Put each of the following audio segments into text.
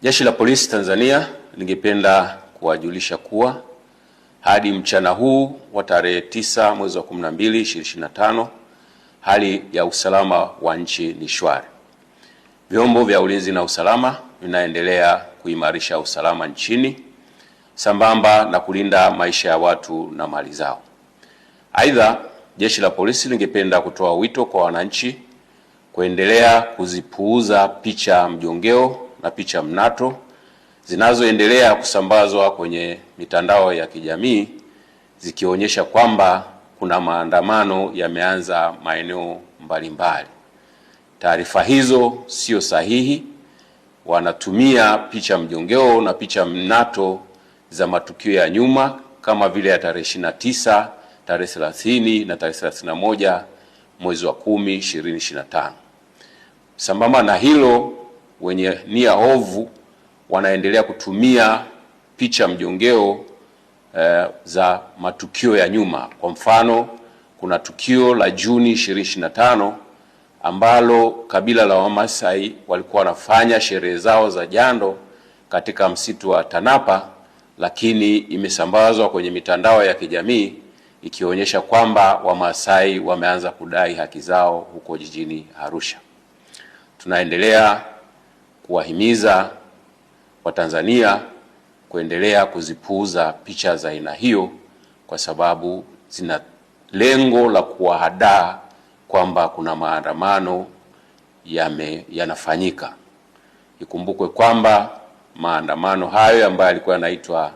Jeshi la Polisi Tanzania lingependa kuwajulisha kuwa hadi mchana huu wa tarehe 9 mwezi wa 12 2025, hali ya usalama wa nchi ni shwari. Vyombo vya ulinzi na usalama vinaendelea kuimarisha usalama nchini sambamba na kulinda maisha ya watu na mali zao. Aidha, Jeshi la Polisi lingependa kutoa wito kwa wananchi kuendelea kuzipuuza picha mjongeo na picha mnato zinazoendelea kusambazwa kwenye mitandao ya kijamii zikionyesha kwamba kuna maandamano yameanza maeneo mbalimbali. Taarifa hizo sio sahihi. Wanatumia picha mjongeo na picha mnato za matukio ya nyuma kama vile ya tarehe 29, tarehe 30 na tarehe 31 mwezi wa 10 2025. Sambamba na hilo, wenye nia ovu wanaendelea kutumia picha mjongeo za matukio ya nyuma. Kwa mfano, kuna tukio la Juni 2025 ambalo kabila la Wamasai walikuwa wanafanya sherehe zao za jando katika msitu wa Tanapa, lakini imesambazwa kwenye mitandao ya kijamii ikionyesha kwamba Wamasai wameanza kudai haki zao huko jijini Arusha. Tunaendelea kuwahimiza Watanzania kuendelea kuzipuuza picha za aina hiyo kwa sababu zina lengo la kuwahadaa kwamba kuna maandamano yanafanyika. Ikumbukwe kwamba maandamano hayo ambayo yalikuwa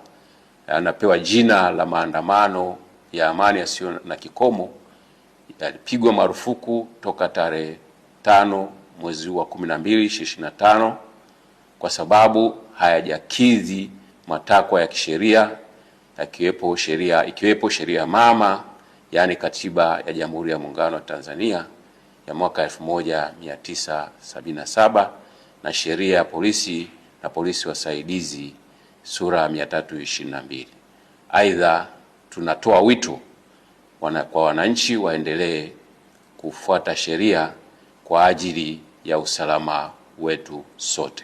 yanapewa jina la maandamano ya amani yasiyo na kikomo yalipigwa marufuku toka tarehe 5 mwezi wa 12 2025 kwa sababu hayajakidhi matakwa ya kisheria ikiwepo sheria mama, yani Katiba ya Jamhuri ya Muungano wa Tanzania ya mwaka 1977 na sheria ya polisi na polisi wasaidizi sura 322. Aidha, tunatoa wito kwa wananchi waendelee kufuata sheria kwa ajili ya usalama wetu sote.